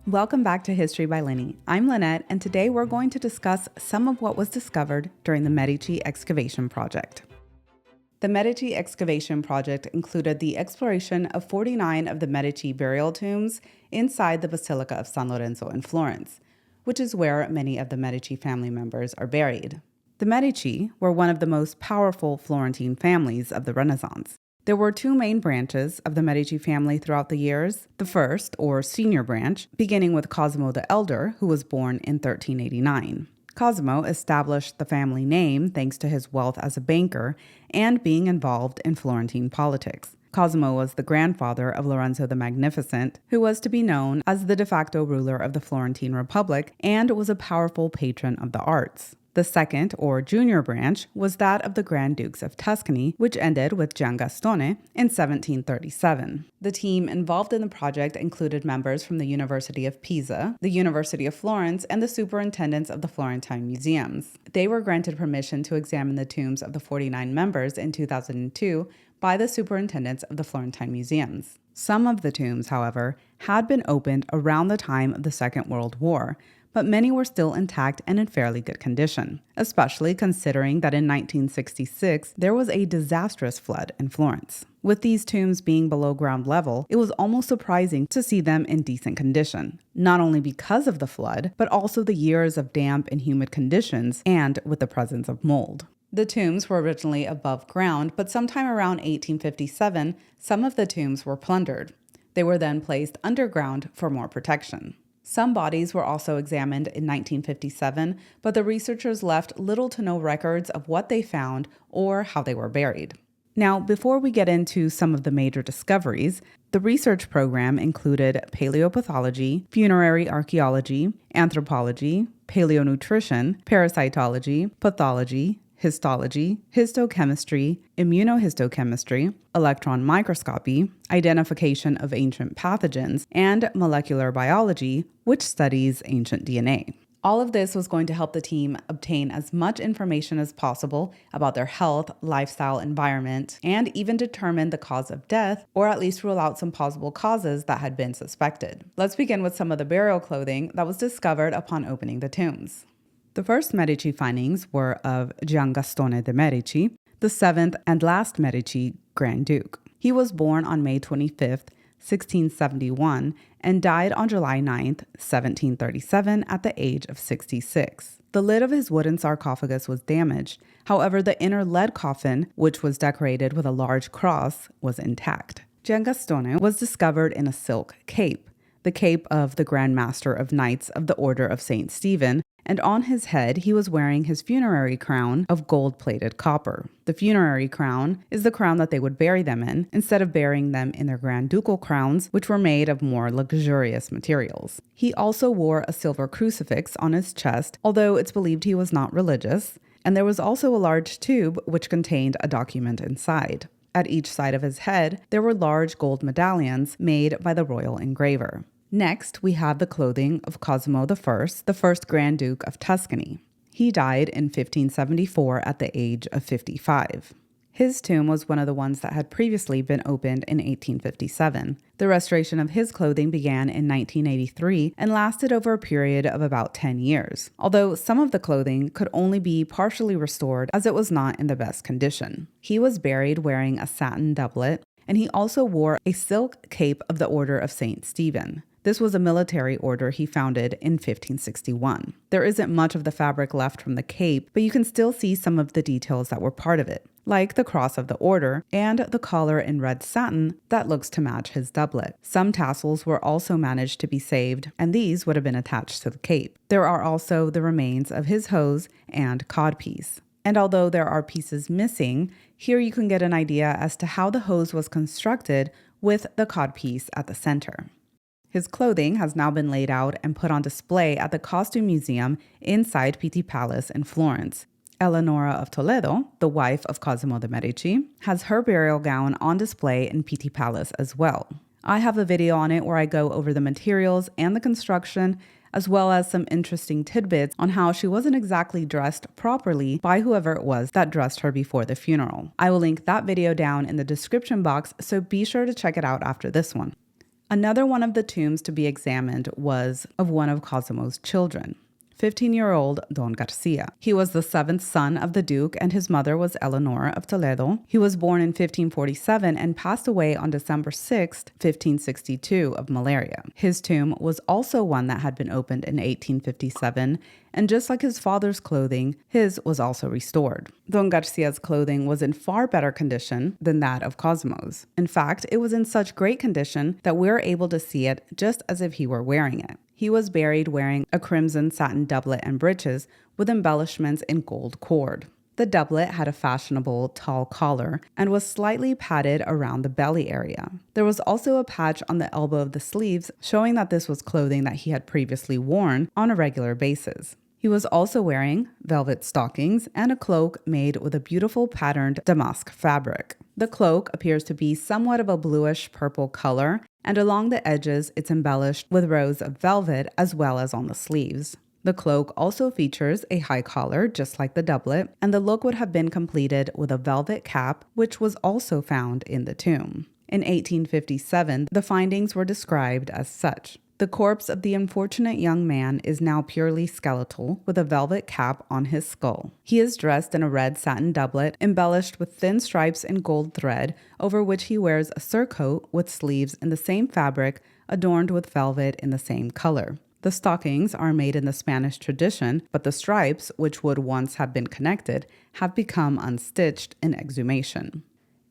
Welcome back to History by Lynny. I'm Lynette, and today we're going to discuss some of what was discovered during the Medici excavation project. The Medici excavation project included the exploration of 49 of the Medici burial tombs inside the Basilica of San Lorenzo in Florence, which is where many of the Medici family members are buried. The Medici were one of the most powerful Florentine families of the Renaissance. There were two main branches of the Medici family throughout the years. The first, or senior branch, beginning with Cosmo the Elder, who was born in 1389. Cosmo established the family name thanks to his wealth as a banker and being involved in Florentine politics. Cosmo was the grandfather of Lorenzo the Magnificent, who was to be known as the de facto ruler of the Florentine Republic and was a powerful patron of the arts. The second, or junior branch, was that of the Grand Dukes of Tuscany, which ended with Gian Gastone in 1737. The team involved in the project included members from the University of Pisa, the University of Florence, and the superintendents of the Florentine museums. They were granted permission to examine the tombs of the 49 members in 2002 by the superintendents of the Florentine museums. Some of the tombs, however, had been opened around the time of the Second World War, but many were still intact and in fairly good condition, especially considering that in 1966 there was a disastrous flood in Florence. With these tombs being below ground level, it was almost surprising to see them in decent condition, not only because of the flood, but also the years of damp and humid conditions and with the presence of mold. The tombs were originally above ground, but sometime around 1857, some of the tombs were plundered. They were then placed underground for more protection. Some bodies were also examined in 1957, but the researchers left little to no records of what they found or how they were buried. Now, before we get into some of the major discoveries, the research program included paleopathology, funerary archaeology, anthropology, paleonutrition, parasitology, pathology, histology, histochemistry, immunohistochemistry, electron microscopy, identification of ancient pathogens, and molecular biology, which studies ancient DNA. All of this was going to help the team obtain as much information as possible about their health, lifestyle, environment, and even determine the cause of death, or at least rule out some possible causes that had been suspected. Let's begin with some of the burial clothing that was discovered upon opening the tombs. The first Medici findings were of Gian Gastone de' Medici, the seventh and last Medici Grand Duke. He was born on May 25th, 1671, and died on July 9th, 1737, at the age of 66. The lid of his wooden sarcophagus was damaged. However, the inner lead coffin, which was decorated with a large cross, was intact. Gian Gastone was discovered in a silk cape, the cape of the Grand Master of Knights of the Order of St. Stephen, and on his head he was wearing his funerary crown of gold-plated copper. The funerary crown is the crown that they would bury them in, instead of burying them in their grand ducal crowns, which were made of more luxurious materials. He also wore a silver crucifix on his chest, although it's believed he was not religious, and there was also a large tube which contained a document inside. At each side of his head, there were large gold medallions made by the royal engraver. Next, we have the clothing of Cosmo I, the first Grand Duke of Tuscany. He died in 1574 at the age of 55. His tomb was one of the ones that had previously been opened in 1857. The restoration of his clothing began in 1983 and lasted over a period of about 10 years, although some of the clothing could only be partially restored as it was not in the best condition. He was buried wearing a satin doublet, and he also wore a silk cape of the Order of St. Stephen. This was a military order he founded in 1561. There isn't much of the fabric left from the cape, but you can still see some of the details that were part of it, like the cross of the order and the collar in red satin that looks to match his doublet. Some tassels were also managed to be saved, and these would have been attached to the cape. There are also the remains of his hose and codpiece. And although there are pieces missing, here you can get an idea as to how the hose was constructed with the codpiece at the center. His clothing has now been laid out and put on display at the Costume Museum inside Pitti Palace in Florence. Eleonora of Toledo, the wife of Cosmo de' Medici, has her burial gown on display in Pitti Palace as well. I have a video on it where I go over the materials and the construction, as well as some interesting tidbits on how she wasn't exactly dressed properly by whoever it was that dressed her before the funeral. I will link that video down in the description box, so be sure to check it out after this one. Another one of the tombs to be examined was of one of Cosimo's children, 15-year-old Don Garcia. He was the seventh son of the Duke, and his mother was Eleonora of Toledo. He was born in 1547 and passed away on December 6, 1562, of malaria. His tomb was also one that had been opened in 1857, and just like his father's clothing, his was also restored. Don Garcia's clothing was in far better condition than that of Cosimo's. In fact, it was in such great condition that we're able to see it just as if he were wearing it. He was buried wearing a crimson satin doublet and breeches with embellishments in gold cord. The doublet had a fashionable tall collar and was slightly padded around the belly area. There was also a patch on the elbow of the sleeves showing that this was clothing that he had previously worn on a regular basis. He was also wearing velvet stockings and a cloak made with a beautiful patterned damask fabric. The cloak appears to be somewhat of a bluish purple color, and along the edges it's embellished with rows of velvet as well as on the sleeves. The cloak also features a high collar, just like the doublet, and the look would have been completed with a velvet cap, which was also found in the tomb. In 1857, the findings were described as such. The corpse of the unfortunate young man is now purely skeletal, with a velvet cap on his skull. He is dressed in a red satin doublet, embellished with thin stripes in gold thread, over which he wears a surcoat with sleeves in the same fabric, adorned with velvet in the same color. The stockings are made in the Spanish tradition, but the stripes, which would once have been connected, have become unstitched in exhumation.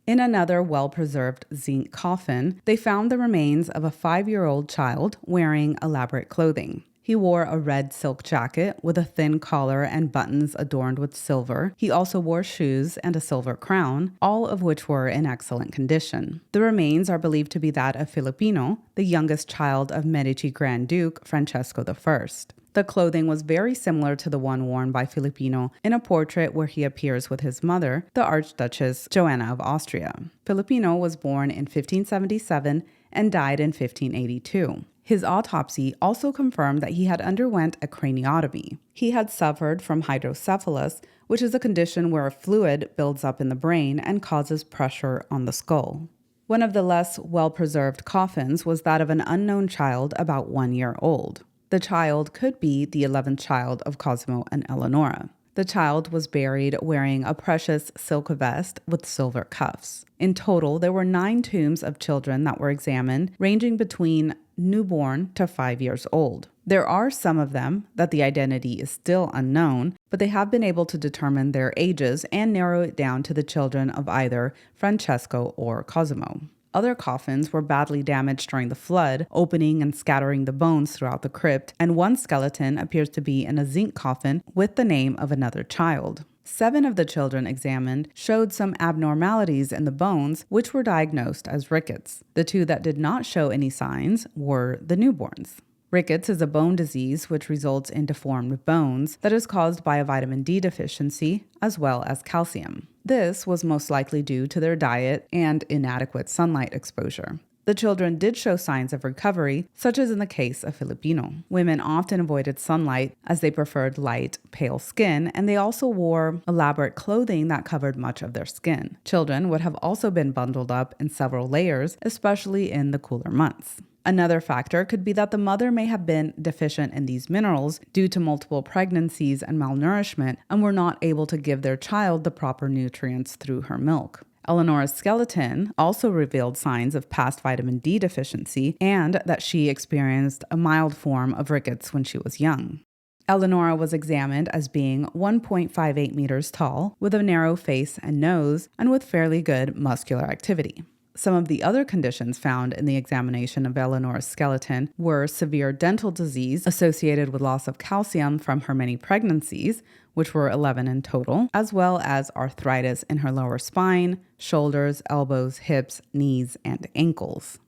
In another well-preserved zinc coffin, they found the remains of a 5-year-old child wearing elaborate clothing. He wore a red silk jacket with a thin collar and buttons adorned with silver. He also wore shoes and a silver crown, all of which were in excellent condition. The remains are believed to be that of Filippino, the youngest child of Medici Grand Duke Francesco I. The clothing was very similar to the one worn by Filippino in a portrait where he appears with his mother, the Archduchess Joanna of Austria. Filippino was born in 1577 and died in 1582. His autopsy also confirmed that he had underwent a craniotomy. He had suffered from hydrocephalus, which is a condition where a fluid builds up in the brain and causes pressure on the skull. One of the less well-preserved coffins was that of an unknown child about 1 year old. The child could be the 11th child of Cosmo and Eleonora. The child was buried wearing a precious silk vest with silver cuffs. In total, there were 9 tombs of children that were examined, ranging between newborn to 5 years old. There are some of them that the identity is still unknown, but they have been able to determine their ages and narrow it down to the children of either Francesco or Cosimo. Other coffins were badly damaged during the flood, opening and scattering the bones throughout the crypt, and one skeleton appears to be in a zinc coffin with the name of another child. 7 of the children examined showed some abnormalities in the bones, which were diagnosed as rickets. The 2 that did not show any signs were the newborns. Rickets is a bone disease which results in deformed bones that is caused by a vitamin D deficiency as well as calcium. This was most likely due to their diet and inadequate sunlight exposure. The children did show signs of recovery, such as in the case of Filipino. Women often avoided sunlight as they preferred light, pale skin, and they also wore elaborate clothing that covered much of their skin. Children would have also been bundled up in several layers, especially in the cooler months. Another factor could be that the mother may have been deficient in these minerals due to multiple pregnancies and malnourishment and were not able to give their child the proper nutrients through her milk. Eleonora's skeleton also revealed signs of past vitamin D deficiency and that she experienced a mild form of rickets when she was young. Eleonora was examined as being 1.58 meters tall, with a narrow face and nose, and with fairly good muscular activity. Some of the other conditions found in the examination of Eleonora's skeleton were severe dental disease associated with loss of calcium from her many pregnancies, which were 11 in total, as well as arthritis in her lower spine, shoulders, elbows, hips, knees, and ankles.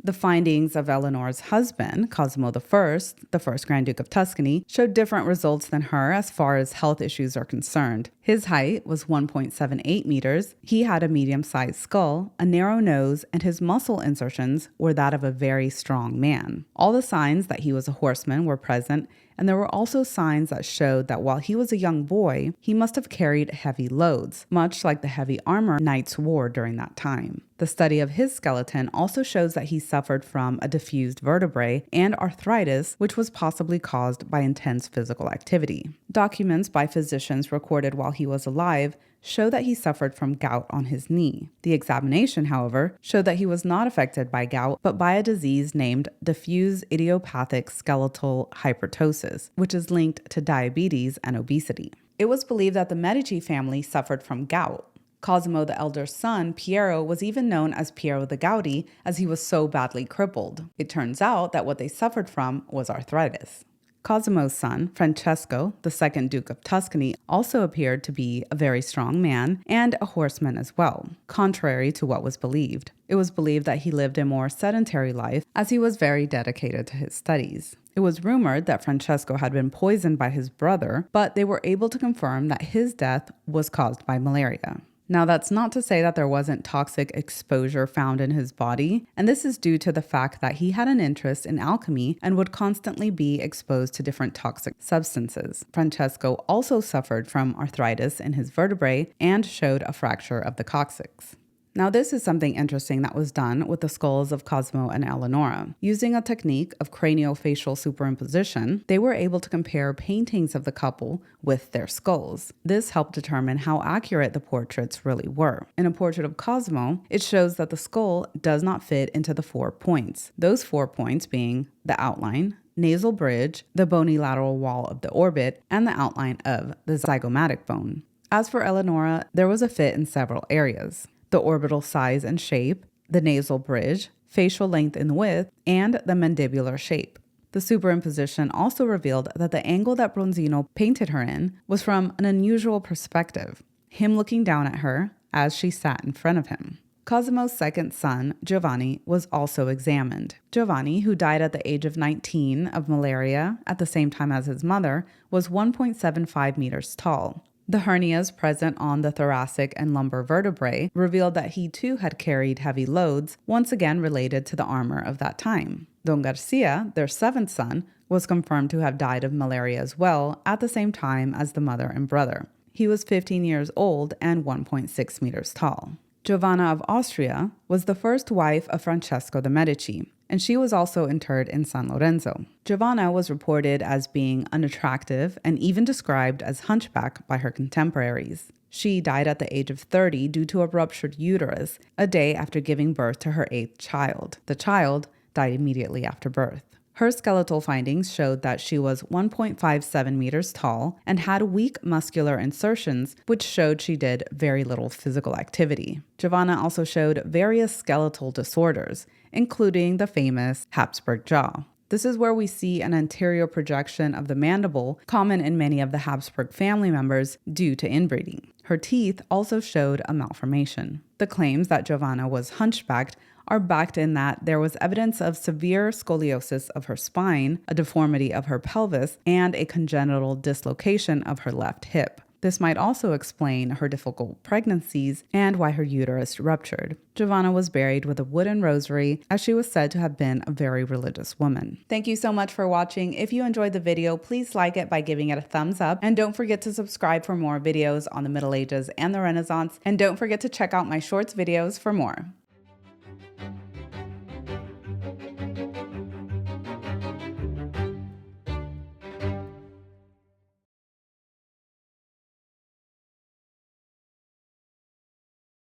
The findings of Eleonora's husband, Cosmo I, the first Grand Duke of Tuscany, showed different results than her as far as health issues are concerned. His height was 1.78 meters, he had a medium-sized skull, a narrow nose, and his muscle insertions were that of a very strong man. All the signs that he was a horseman were present, and there were also signs that showed that while he was a young boy, he must have carried heavy loads, much like the heavy armor knights wore during that time. The study of his skeleton also shows that he suffered from a diffused vertebrae and arthritis, which was possibly caused by intense physical activity. Documents by physicians recorded while he was alive show that he suffered from gout on his knee. The examination, however, showed that he was not affected by gout, but by a disease named diffuse idiopathic skeletal hypertosis, which is linked to diabetes and obesity. It was believed that the Medici family suffered from gout. Cosmo the Elder's son, Piero, was even known as Piero the Gouty, as he was so badly crippled. It turns out that what they suffered from was arthritis. Cosmo's son, Francesco, the second Duke of Tuscany, also appeared to be a very strong man and a horseman as well, contrary to what was believed. It was believed that he lived a more sedentary life, as he was very dedicated to his studies. It was rumored that Francesco had been poisoned by his brother, but they were able to confirm that his death was caused by malaria. Now, that's not to say that there wasn't toxic exposure found in his body, and this is due to the fact that he had an interest in alchemy and would constantly be exposed to different toxic substances. Francesco also suffered from arthritis in his vertebrae and showed a fracture of the coccyx. Now, this is something interesting that was done with the skulls of Cosmo and Eleonora. Using a technique of craniofacial superimposition, they were able to compare paintings of the couple with their skulls. This helped determine how accurate the portraits really were. In a portrait of Cosmo, it shows that the skull does not fit into the 4 points. Those 4 points being the outline, nasal bridge, the bony lateral wall of the orbit, and the outline of the zygomatic bone. As for Eleonora, there was a fit in several areas: the orbital size and shape, the nasal bridge, facial length and width, and the mandibular shape. The superimposition also revealed that the angle that Bronzino painted her in was from an unusual perspective, him looking down at her as she sat in front of him. Cosimo's second son, Giovanni, was also examined. Giovanni, who died at the age of 19 of malaria at the same time as his mother, was 1.75 meters tall. The hernias present on the thoracic and lumbar vertebrae revealed that he too had carried heavy loads, once again related to the armor of that time. Don Garcia, their seventh son, was confirmed to have died of malaria as well at the same time as the mother and brother. He was 15 years old and 1.6 meters tall. Joanna of Austria was the first wife of Francesco de' Medici, and she was also interred in San Lorenzo. Giovanna was reported as being unattractive and even described as hunchback by her contemporaries. She died at the age of 30 due to a ruptured uterus, a day after giving birth to her 8th child. The child died immediately after birth. Her skeletal findings showed that she was 1.57 meters tall and had weak muscular insertions, which showed she did very little physical activity. Giovanna also showed various skeletal disorders, including the famous Habsburg jaw. This is where we see an anterior projection of the mandible, common in many of the Habsburg family members due to inbreeding. Her teeth also showed a malformation. The claims that Giovanna was hunchbacked are backed in that there was evidence of severe scoliosis of her spine, a deformity of her pelvis, and a congenital dislocation of her left hip. This might also explain her difficult pregnancies and why her uterus ruptured. Giovanna was buried with a wooden rosary, as she was said to have been a very religious woman. Thank you so much for watching. If you enjoyed the video, please like it by giving it a thumbs up, and don't forget to subscribe for more videos on the Middle Ages and the Renaissance, and don't forget to check out my shorts videos for more.